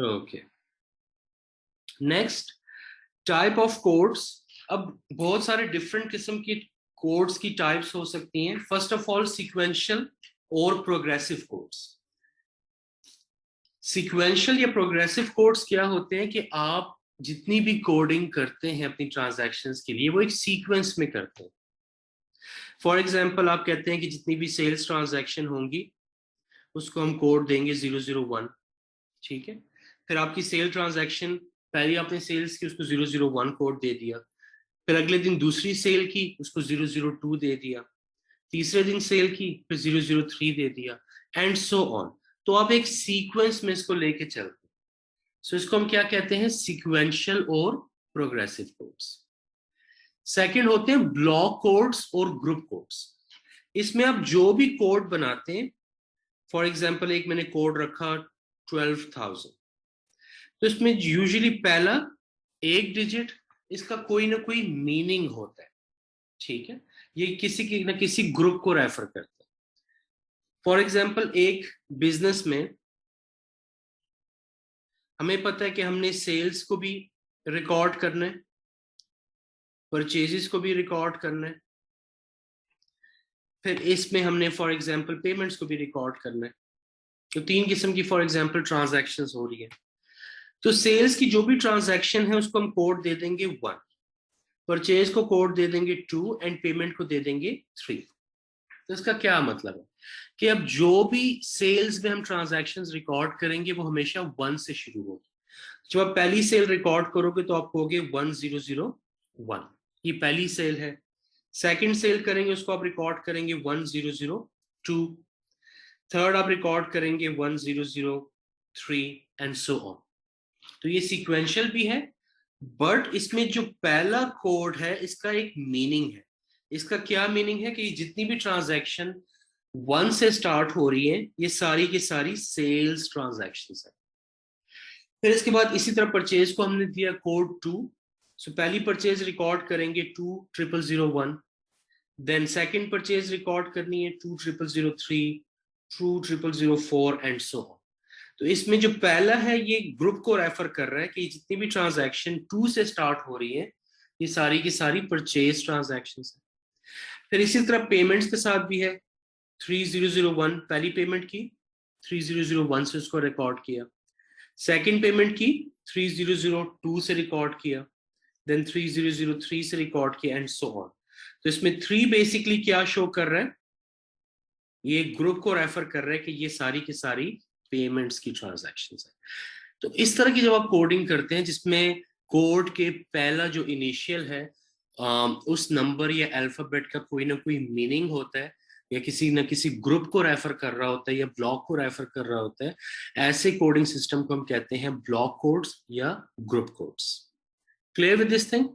Okay, next type of codes. अब बहुत सारे डिफरेंट किस्म की कोड्स की टाइप्स हो सकती हैं। फर्स्ट ऑफ ऑल सीक्वेंशियल और प्रोग्रेसिव कोड्स। सीक्वेंशियल या प्रोग्रेसिव कोड्स क्या होते हैं कि आप जितनी भी कोडिंग करते हैं अपनी ट्रांजैक्शंस के लिए वो एक सीक्वेंस में करते हैं। फॉर एग्जांपल आप कहते हैं कि जितनी भी सेल्स ट्रांजैक्शन होंगी उसको हम कोड देंगे 001, ठीक है। फिर आपकी सेल ट्रांजैक्शन, पहले आपने सेल्स की उसको 001 कोड दे दिया, फिर अगले दिन दूसरी सेल की उसको 002 दे दिया, तीसरे दिन सेल की फिर 003 दे दिया, एंड सो ऑन। तो आप एक सीक्वेंस में इसको लेके चलते हैं। सो इसको हम क्या कहते हैं, सीक्वेंशियल और प्रोग्रेसिव कोड्स। सेकंड होते हैं ब्लॉक कोड्स और ग्रुप कोड्स। इसमें आप जो भी कोड बनाते हैं, फॉर एग्जाम्पल एक मैंने कोड रखा 12,000, तो इसमें यूजुअली पहला एक डिजिट इसका कोई ना कोई मीनिंग होता है, ठीक है। ये किसी ना किसी ग्रुप को रेफर करता है। फॉर एग्जाम्पल एक बिजनेस में हमें पता है कि हमने सेल्स को भी रिकॉर्ड करना है, परचेजेस को भी रिकॉर्ड करना है, फिर इसमें हमने फॉर एग्जाम्पल पेमेंट्स को भी रिकॉर्ड करना है। तो तीन किस्म की फॉर एग्जाम्पल ट्रांजैक्शंस हो रही है। तो सेल्स की जो भी ट्रांजैक्शन है उसको हम कोड दे देंगे 1, परचेज को कोड दे देंगे 2 एंड पेमेंट को दे देंगे 3। तो इसका क्या मतलब है कि अब जो भी सेल्स में हम ट्रांजैक्शंस रिकॉर्ड करेंगे वो हमेशा 1 से शुरू होगी। जब आप पहली सेल रिकॉर्ड करोगे तो आप कहोगे 1001, ये पहली सेल है। सेकंड सेल करेंगे उसको आप रिकॉर्ड करेंगे 1002, थर्ड आप रिकॉर्ड करेंगे 1003 एंड सो ऑन। तो ये सीक्वेंशियल भी है, बट इसमें जो पहला कोड है इसका एक मीनिंग है। इसका क्या मीनिंग है कि जितनी भी ट्रांजैक्शन 1 से स्टार्ट हो रही है ये सारी की सारी सेल्स ट्रांजैक्शंस है। फिर इसके बाद इसी तरह परचेज को हमने दिया कोड 2। सो पहली परचेज रिकॉर्ड करेंगे 2,001, देन सेकंड परचेज रिकॉर्ड करनी है 2,003, 2,004 एंड सो ऑन। तो इसमें जो पहला है ये ग्रुप को रेफर कर रहा है कि जितनी भी ट्रांजैक्शन 2 से स्टार्ट हो रही है ये सारी की सारी परचेज ट्रांजैक्शंस है। फिर इसी तरह पेमेंट्स के साथ भी है, 3,001 पहली पेमेंट की, 3,001 से उसको रिकॉर्ड किया, सेकंड पेमेंट की 3,002 से रिकॉर्ड किया, देन 3,003 से रिकॉर्ड किया एंड सो ऑन। तो इसमें 3 बेसिकली क्या शो कर रहा है, ये ग्रुप को रेफर कर रहा है कि ये सारी की सारी पेमेंट्स की ट्रांजैक्शंस है। तो इस तरह की जब आप कोडिंग करते हैं जिसमें कोड के पहला जो इनिशियल है उस नंबर या अल्फाबेट का कोई ना कोई मीनिंग होता है या किसी न किसी ग्रुप को रेफर कर रहा होता है या ब्लॉक को रेफर कर रहा होता है, ऐसे कोडिंग सिस्टम को हम कहते हैं ब्लॉक कोड्स या group codes. Clear with this thing?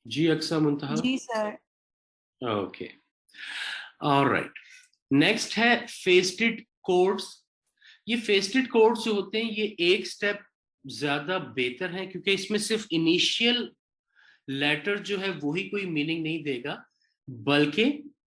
जी अक्सा मुंतहा। जी सर। Okay, alright. नेक्स्ट है फेस्टेड कोड्स। ये फेस्टेड कोड्स जो होते हैं ये एक स्टेप ज्यादा बेहतर है क्योंकि इसमें सिर्फ इनिशियल लेटर जो है वही कोई मीनिंग नहीं देगा, बल्कि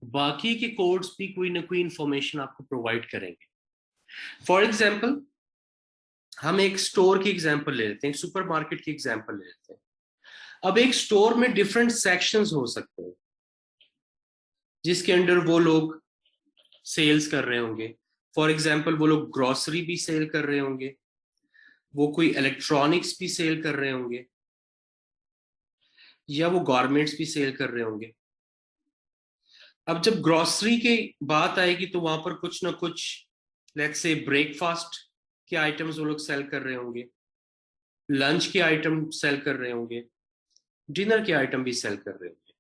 बाकी के कोड्स भी कोई ना कोई इंफॉर्मेशन आपको प्रोवाइड करेंगे। फॉर एग्जाम्पल हम एक स्टोर की एग्जाम्पल ले लेते हैं, एक सुपरमार्केट की एग्जाम्पल ले लेते हैं। अब एक स्टोर में डिफरेंट सेक्शंस हो सकते हैं जिसके अंडर वो लोग सेल्स कर रहे होंगे। फॉर एग्जाम्पल वो लोग ग्रोसरी भी सेल कर रहे होंगे, वो कोई इलेक्ट्रॉनिक्स भी सेल कर रहे होंगे, या वो गारमेंट्स भी सेल कर रहे होंगे। अब जब ग्रोसरी की बात आएगी तो वहां पर कुछ ना कुछ लेट्स से ब्रेकफास्ट के आइटम्स वो लोग सेल कर रहे होंगे, लंच के आइटम सेल कर रहे होंगे, डिनर के आइटम भी सेल कर रहे होंगे।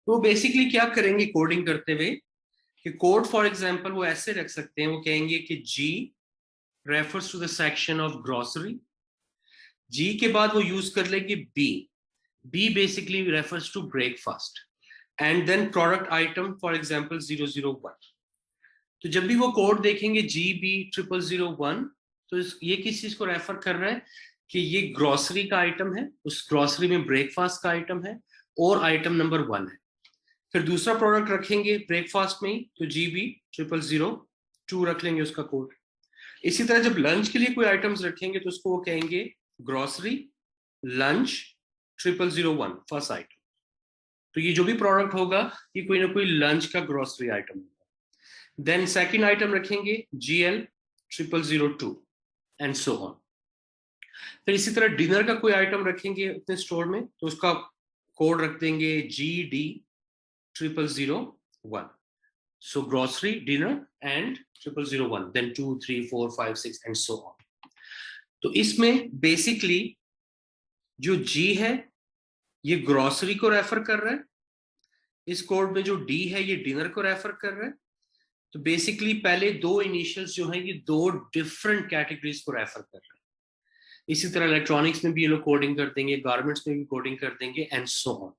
तो बेसिकली क्या करेंगे कोडिंग करते हुए कि कोड फॉर एग्जांपल वो ऐसे रख सकते हैं, वो कहेंगे कि G refers to the section of grocery, G के बाद वो यूज कर लेंगे B, B basically refers to breakfast, and then product item for example 001। तो जब भी वो कोड देखेंगे GB0001 तो ये किस चीज को रेफर कर रहा है कि ये ग्रोसरी का आइटम है, उस ग्रोसरी में ब्रेकफास्ट का आइटम है और आइटम नंबर 1 है। फिर दूसरा प्रोडक्ट रखेंगे ब्रेकफास्ट में ही, तो GB0002 रख लेंगे उसका कोड। इसी तरह जब लंच के लिए कोई आइटम्स रखेंगे तो उसको वो कहेंगे ग्रोसरी लंच 0001 फर्स्ट आइटम। तो ये जो भी प्रोडक्ट होगा ये कोई ना कोई लंच का ग्रोसरी आइटम होगा। देन सेकंड आइटम रखेंगे GL0002 एंड सो ऑन। फिर इसी तरह डिनर का कोई आइटम रखेंगे अपने स्टोर में तो उसका कोड रख देंगे GD0001। So grocery, dinner and 0001, then 2, 3, 4, 5, 6 and so on. तो इसमें बेसिकली जो G है ये ग्रोसरी को रेफर कर रहा है, इस कोड में जो D है ये डिनर को रेफर कर रहा है। तो बेसिकली पहले दो इनिशियल्स जो हैं ये दो डिफरेंट कैटेगरीज को रेफर कर रहे हैं। इसी तरह इलेक्ट्रॉनिक्स में भी ये लोग कोडिंग कर देंगे, गारमेंट्स में भी कोडिंग कर देंगे एंड सो ऑन।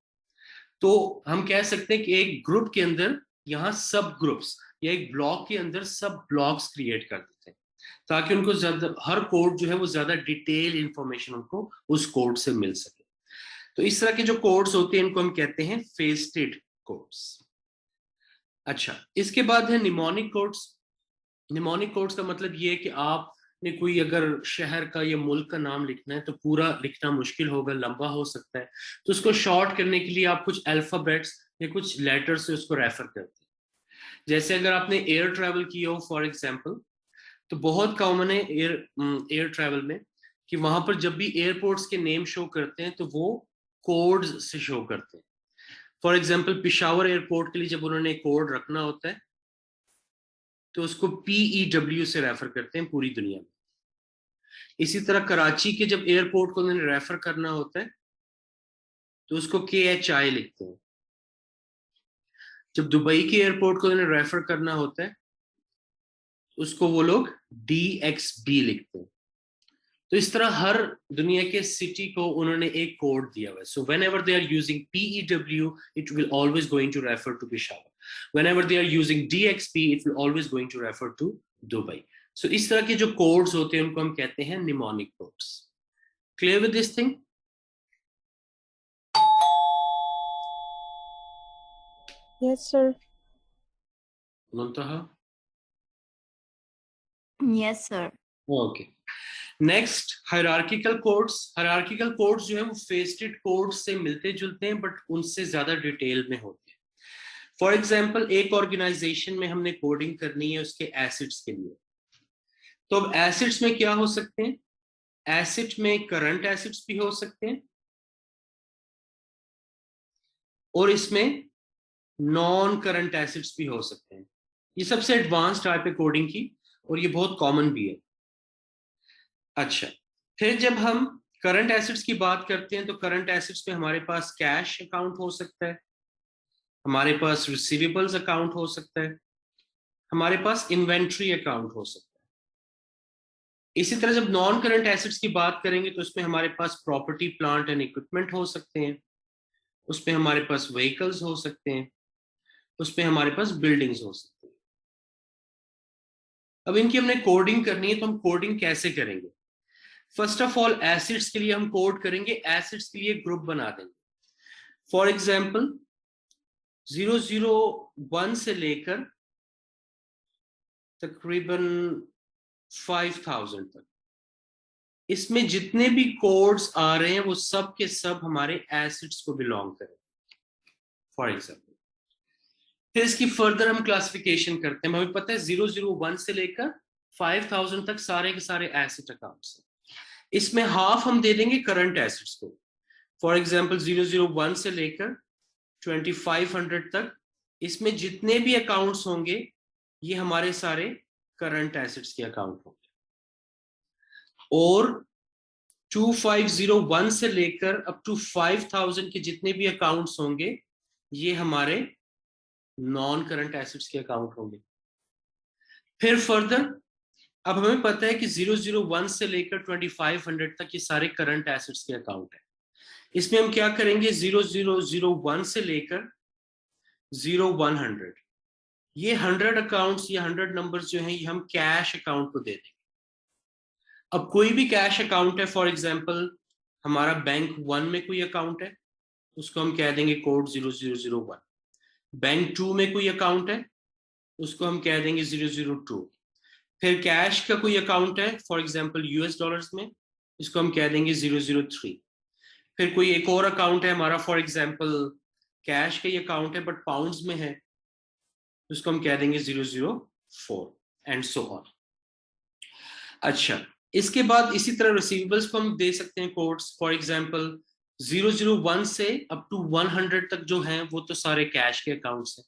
तो हम कह सकते हैं कि एक ग्रुप के अंदर यहाँ सब ग्रुप्स या एक ब्लॉक के अंदर सब ब्लॉक्स क्रिएट कर देते हैं ताकि उनको ज्यादा हर कोड जो है वो ज्यादा डिटेल इंफॉर्मेशन उनको उस कोड से मिल सके। तो इस तरह के जो कोड्स होते हैं इनको हम कहते हैं फेस्टेड कोड्स। अच्छा, इसके बाद है निमोनिक कोड्स। निमोनिक कोड्स का मतलब ये है कि आपने कोई अगर शहर का या मुल्क का नाम लिखना है तो पूरा लिखना मुश्किल होगा, लंबा हो सकता है, तो उसको शॉर्ट करने के लिए आप कुछ अल्फाबेट्स या कुछ लेटर से उसको रेफर करते हैं। जैसे अगर आपने एयर ट्रैवल किया हो फॉर एग्जांपल, तो बहुत कॉमन है एयर ट्रैवल में कि वहां पर जब भी एयरपोर्ट्स के नेम शो करते हैं तो वो कोड्स से शो करते हैं। फॉर एग्जांपल पिशावर एयरपोर्ट के लिए जब उन्होंने कोड रखना होता है तो उसको PEW से रेफर करते हैं पूरी दुनिया में। इसी तरह कराची के जब एयरपोर्ट को उन्होंने रेफर करना होता है तो उसको KHI लिखते हैं। जब दुबई के एयरपोर्ट को उन्हें रेफर करना होता है उसको वो लोग DXB लिखते हैं। तो इस तरह हर दुनिया के सिटी को उन्होंने एक कोड दिया हुआ है। So whenever they are using PEW it will always going to refer to Peshawar, whenever they are using DXB it will always going to refer to Dubai. So इस तरह के जो कोड्स होते हैं उनको हम कहते हैं mnemonic codes. Clear with this thing? Yes, sir. Muntaha? Yes, sir. Okay, next hierarchical codes. Hierarchical codes जो है वो फेस्टेड कोड्स से मिलते जुलते हैं बट उनसे ज्यादा डिटेल में होते हैं। फॉर एग्जांपल एक ऑर्गेनाइजेशन में हमने कोडिंग करनी है उसके एसिड्स के लिए, तो अब एसिड्स में क्या हो सकते हैं? एसिड में करंट एसिड्स भी हो सकते हैं और इसमें नॉन करंट एसिड्स भी हो सकते हैं। ये सबसे एडवांस टाइप है कोडिंग की और ये बहुत कॉमन भी है। अच्छा, फिर जब हम करंट एसिड्स की बात करते हैं तो करंट एसिड्स में हमारे पास कैश अकाउंट हो सकता है, हमारे पास रिसीवेबल्स अकाउंट हो सकता है, हमारे पास इन्वेंट्री अकाउंट हो सकता है। इसी तरह जब नॉन करंट एसिड्स की बात करेंगे तो इसमें हमारे पास प्रॉपर्टी प्लांट एंड इक्विपमेंट हो सकते हैं, उसमें हमारे पास व्हीकल्स हो सकते हैं, उसमें हमारे पास बिल्डिंग्स हो सकते हैं। अब इनकी हमने कोडिंग करनी है तो हम कोडिंग कैसे करेंगे? फर्स्ट ऑफ ऑल एसिड्स के लिए हम कोड करेंगे, एसिड्स के लिए ग्रुप बना देंगे। फॉर एग्जाम्पल 001 से लेकर तकरीबन 5000 तक, इसमें जितने भी कोड्स आ रहे हैं वो सब के सब हमारे एसिड्स को बिलोंग करें फॉर एग्जाम्पल। फिर इसकी फर्दर हम क्लासिफिकेशन करते हैं। हमें पता है 001 से लेकर 5000 तक सारे के सारे एसिड अकाउंट्स हैं। इसमें हाफ हम दे देंगे करंट एसिड्स को। फॉर एग्जाम्पल 001 से लेकर 2500 तक इसमें जितने भी अकाउंट्स होंगे ये हमारे सारे करंट एसिड्स के अकाउंट होंगे। और 2501 से लेकर अप टू 5000 के जितने भी अकाउंट्स होंगे ये हमारे नॉन करंट एसिड्स के अकाउंट होंगे। फिर फर्दर अब हमें पता है कि 001 से लेकर 2500 तक ये सारे करंट एसिड्स के अकाउंट है। इसमें हम क्या करेंगे? 0001 से लेकर 0100 ये 100 अकाउंट्स, ये 100 नंबर्स जो हैं ये हम कैश अकाउंट को दे देंगे। अब कोई भी कैश अकाउंट है, फॉर एग्जांपल हमारा बैंक 1 में कोई अकाउंट है उसको हम कह देंगे कोड 0001। बैंक 2 में कोई अकाउंट है, उसको हम कह देंगे 002। फिर कैश का कोई अकाउंट है, फॉर एग्जांपल यूएस डॉलर्स में, इसको हम कह देंगे 003। फिर कोई एक और अकाउंट है हमारा, फॉर एग्जांपल कैश का ये अकाउंट है बट पाउंड्स में है, उसको हम कह देंगे 004 एंड सो ऑन। अच्छा, इसके बाद इसी तरह रिसीवेबल्स को हम दे सकते हैं कोड्स, फॉर एग्जांपल 001 से अप टू 100 तक जो हैं वो तो सारे कैश के अकाउंट्स हैं।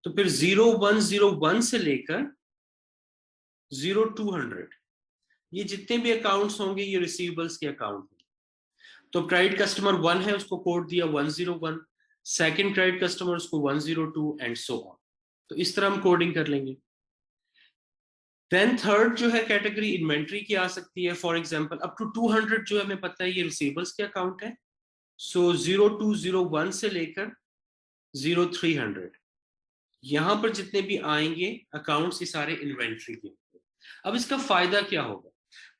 तो फिर 0101 से लेकर 0200 ये जितने भी अकाउंट्स होंगे ये रिसीवेबल्स के अकाउंट हैं। तो क्रेडिट कस्टमर 1 है, उसको कोड दिया 101, सेकंड क्रेडिट कस्टमर उसको 102 एंड सो ऑन। तो इस तरह हम कोडिंग कर लेंगे। देन थर्ड जो है कैटेगरी इन्वेंट्री की आ सकती है, फॉर एग्जांपल अप टू 200 जो हमें पता है ये रिसीवेबल्स के अकाउंट है। सो 0201 से लेकर 0300 यहां पर जितने भी आएंगे अकाउंट्स ये सारे इन्वेंट्री के। अब इसका फायदा क्या होगा?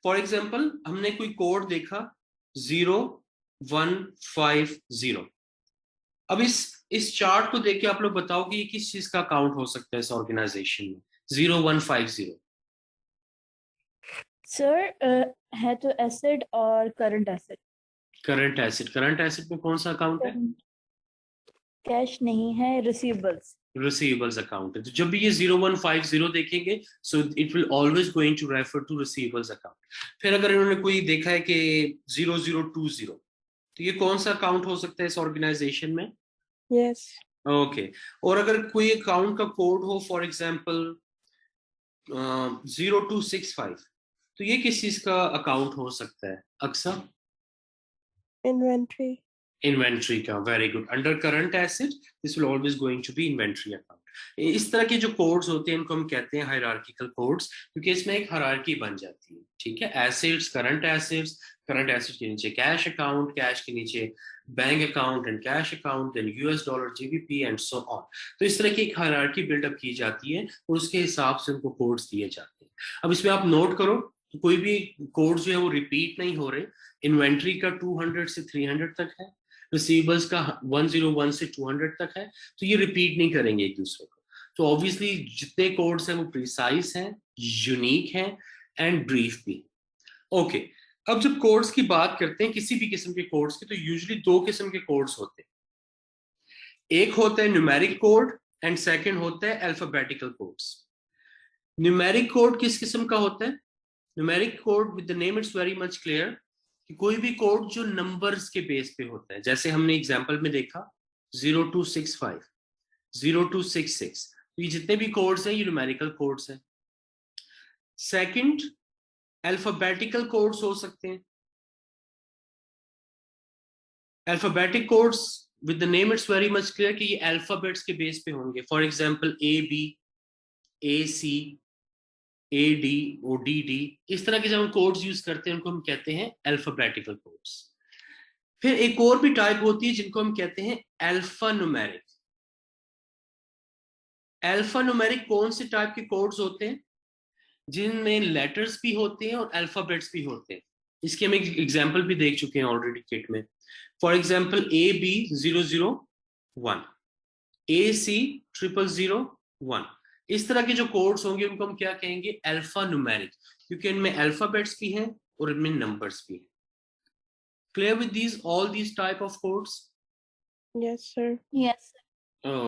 फॉर एग्जांपल हमने कोई कोड देखा 0150। अब इस चार्ट को देख के आप लोग बताओगे ये किस चीज का अकाउंट हो सकता है इस ऑर्गेनाइजेशन में 0150? सर है तो एसेट और करंट एसेट। करंट एसेट में कौन सा अकाउंट है? कैश नहीं है, रिसीवेबल्स। रिसीवेबल्स अकाउंट है। तो जब भी ये 0150 देखेंगे so it will always going to refer to receivables account. फिर अगर इन्होंने कोई देखा है कि 0020 तो ये कौन सा अकाउंट हो सकता है इस ऑर्गेनाइजेशन में? यस। ओके। और अगर कोई अकाउंट का कोड हो फॉर एग्जांपल 0265 तो ये किस चीज का अकाउंट हो सकता है अक्सर? इन्वेंट्री। इन्वेंट्री का। Very good. Under current asset this will always going to be inventory account. इस तरह के जो कोड्स होते हैं इनको हम कहते हैं हायरार्किकल कोड्स, क्योंकि इसमें एक हायरार्की बन जाती है। ठीक है, एसेट्स, करंट एसेट्स के नीचे कैश अकाउंट, कैश के नीचे bank account and cash account, then US dollar, GBP and so on. तो इस तरह की एक हायरार्की बिल्डअप की जाती है और उसके हिसाब से उनको कोड्स दिए जाते हैं। अब इसमें आप नोट करो कोई भी कोड जो है वो रिपीट नहीं हो रहे। इन्वेंट्री का 200 से 300 तक है, रिसीवेबल्स का 101 से 200 तक है, तो ये रिपीट नहीं करेंगे एक दूसरे को। तो ऑब्वियसली जितने कोड्स हैं वो प्रिसाइज हैं, यूनिक हैं एंड ब्रीफ भी। ओके, अब जब कोड्स की बात करते हैं किसी भी किस्म के कोड्स की, तो यूजुअली दो किस्म के कोड्स होते हैं। एक होता है न्यूमेरिक कोड एंड सेकंड होता है अल्फाबेटिकल कोड्स। न्यूमेरिक कोड किस किस्म का होता है? Numeric code with the name it's very much clear कि कोई भी कोड जो नंबर्स के बेस पे होता है, जैसे हमने एग्जांपल में देखा 0265, 0266, तो ये जितने भी कोड्स हैं ये न्यूमेरिकल कोड्स हैं। सेकंड, अल्फाबेटिकल कोड्स हो सकते हैं। Alphabetic codes with the name it's very much clear कि ये अल्फाबेट्स के बेस पे होंगे। For example AB, AC, AD, ODD, इस तरह के जब हम कोड्स यूज करते हैं उनको हम कहते हैं अल्फाबेटिकल कोड्स। फिर एक और भी टाइप होती है जिनको हम कहते हैं अल्फा न्यूमेरिक। अल्फा न्यूमेरिक कौन से टाइप के कोड्स होते हैं? जिनमें लेटर्स भी होते हैं और अल्फाबेट्स भी होते हैं। इसके हम एक एग्जांपल भी देख चुके हैं ऑलरेडी किट में। फॉर एग्जांपल AB 001, AC 0001, इस तरह के जो कोड्स होंगे उनको हम क्या कहेंगे? अल्फा न्यूमेरिक, क्योंकि इनमें अल्फाबेट्स भी हैं और इनमें नंबर्स भी हैं। Clear with these all these type of codes? Yes sir. Yes. Oh.